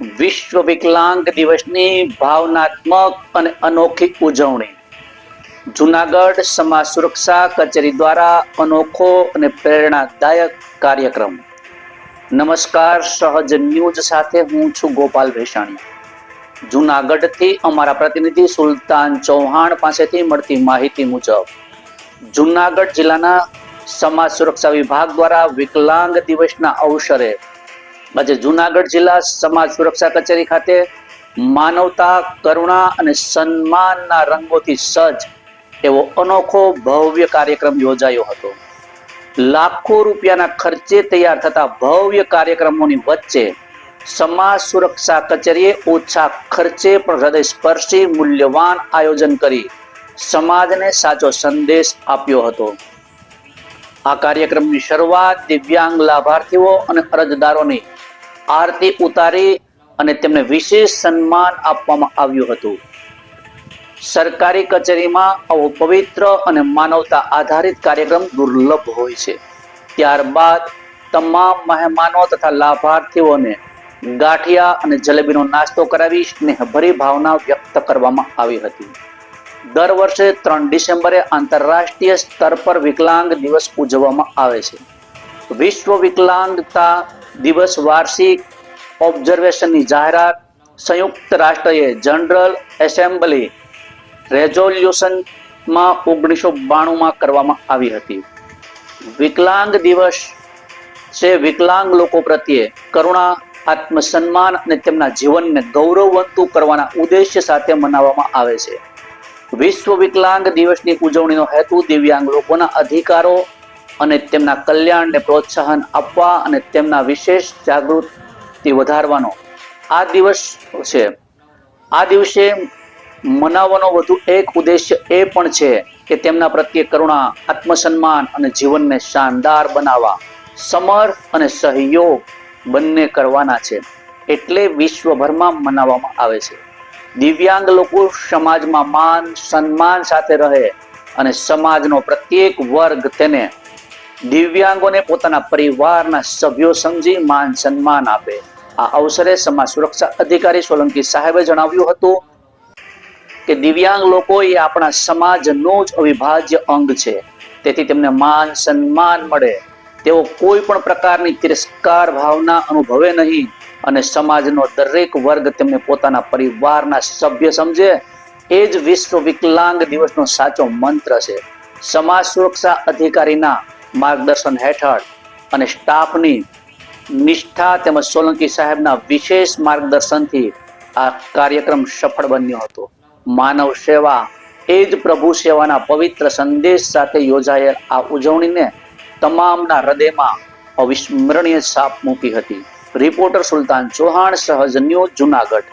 વિશ્વ વિકલાંગ દિવસની ભાવનાત્મક અને અનોખી ઉજવણી જૂનાગઢ સમાજ સુરક્ષા કચેરી દ્વારા અનોખો અને પ્રેરણાદાયક કાર્યક્રમ। નમસ્કાર, સહજ ન્યૂઝ સાથે હું છું ગોપાલ ભેસાણી। જૂનાગઢથી અમારા પ્રતિનિધિ સુલતાન ચૌહાણ પાસેથી મળતી માહિતી મુજબ જૂનાગઢ જિલ્લાના સમાજ સુરક્ષા વિભાગ દ્વારા વિકલાંગ દિવસના અવસરે આજે જૂનાગઢ જિલ્લા સમાજ સુરક્ષા કચેરી ખાતે માનવતા, કરુણા અને સન્માનના રંગોથી સજ્જ એવો અનોખો ભવ્ય કાર્યક્રમ યોજાયો હતો। લાખો રૂપિયાના ખર્ચે તૈયાર થતા ભવ્ય કાર્યક્રમોની વચ્ચે સમાજ સુરક્ષા કચેરીએ ઓછા ખર્ચે પણ હૃદયસ્પર્શી મૂલ્યવાન આયોજન કરી સમાજને સાચો સંદેશ આપ્યો હતો। આ કાર્યક્રમની શરૂઆત દિવ્યાંગ લાભાર્થીઓ અને અરજદારોની આરતી ઉતારી અને તેમને વિશેષ સન્માન આપવામાં આવ્યું હતું। સરકારી કચેરીમાં આવો પવિત્ર અને માનવતા આધારિત કાર્યક્રમ દુર્લભ હોય છે। ત્યારબાદ તમામ મહેમાનો તથા લાભાર્થીઓને ગાંઠિયા અને જલેબીનો નાસ્તો કરાવી સ્નેહભરી ભાવના વ્યક્ત કરવામાં આવી હતી। દર વર્ષે 3 ડિસેમ્બરે આંતરરાષ્ટ્રીય સ્તર પર વિકલાંગ દિવસ ઉજવવામાં આવે છે। વિશ્વ વિકલાંગતા દિવસ વાર્ષિક ઓબ્ઝર્વેશનની જાહેરાત સંયુક્ત રાષ્ટ્રએ જનરલ એસેમ્બલી રેઝોલ્યુશનમાં 1992માં કરવામાં આવી હતી। વિકલાંગ દિવસ છે વિકલાંગ લોકો પ્રત્યે કરુણા, આત્મસન્માન અને તેમના જીવનને ગૌરવવંતું કરવાના ઉદ્દેશ્ય સાથે મનાવવામાં આવે છે। વિશ્વ વિકલાંગ દિવસની ઉજવણીનો હેતુ દિવ્યાંગ લોકોના અધિકારો અને તેમના કલ્યાણને પ્રોત્સાહન આપવા અને તેમના વિશેષ જાગૃતિ વધારવાનો આ દિવસ છે। આ દિવસે મનાવવાનો વધુ એક ઉદ્દેશ્ય એ પણ છે કે તેમના પ્રત્યે કરુણા, આત્મસન્માન અને જીવનને શાનદાર બનાવવા સમર્થ અને સહયોગ બંને કરવાના છે, એટલે વિશ્વભરમાં મનાવવામાં આવે છે। દિવ્યાંગ લોકો સમાજમાં માન સન્માન સાથે રહે અને સમાજનો પ્રત્યેક વર્ગ તેને દિવ્યાંગોને પોતાના પરિવારના સભ્યો સમજી માન સન્માન આપે। આ અવસરે સમાજ સુરક્ષા અધિકારી સોલંકી સાહેબે જણાવ્યું હતું કે દિવ્યાંગ લોકો એ આપણા સમાજનું જ અવિભાજ્ય અંગ છે, તેથી તેમને માન સન્માન મળે, તેઓ કોઈ પણ પ્રકારની તિરસ્કાર ભાવના અનુભવે નહીં અને સમાજનો દરેક વર્ગ તેમને પોતાના પરિવારના સભ્ય સમજે, એ જ વિશ્વ વિકલાંગ દિવસનો સાચો મંત્ર છે। સમાજ સુરક્ષા અધિકારીના માર્ગદર્શન હેઠળ અને સ્ટાફની નિષ્ઠા તેમજ સોલંકી સાહેબના વિશેષ માર્ગદર્શનથી આ કાર્યક્રમ સફળ બન્યો હતો। માનવ સેવા એ જ પ્રભુ સેવાના પવિત્ર સંદેશ સાથે યોજાયેલ આ ઉજવણીને તમામના હૃદયમાં અવિસ્મરણીય છાપ મૂકી હતી। રિપોર્ટર સુલતાન ચૌહાણ, સહજ ન્યૂઝ, જૂનાગઢ।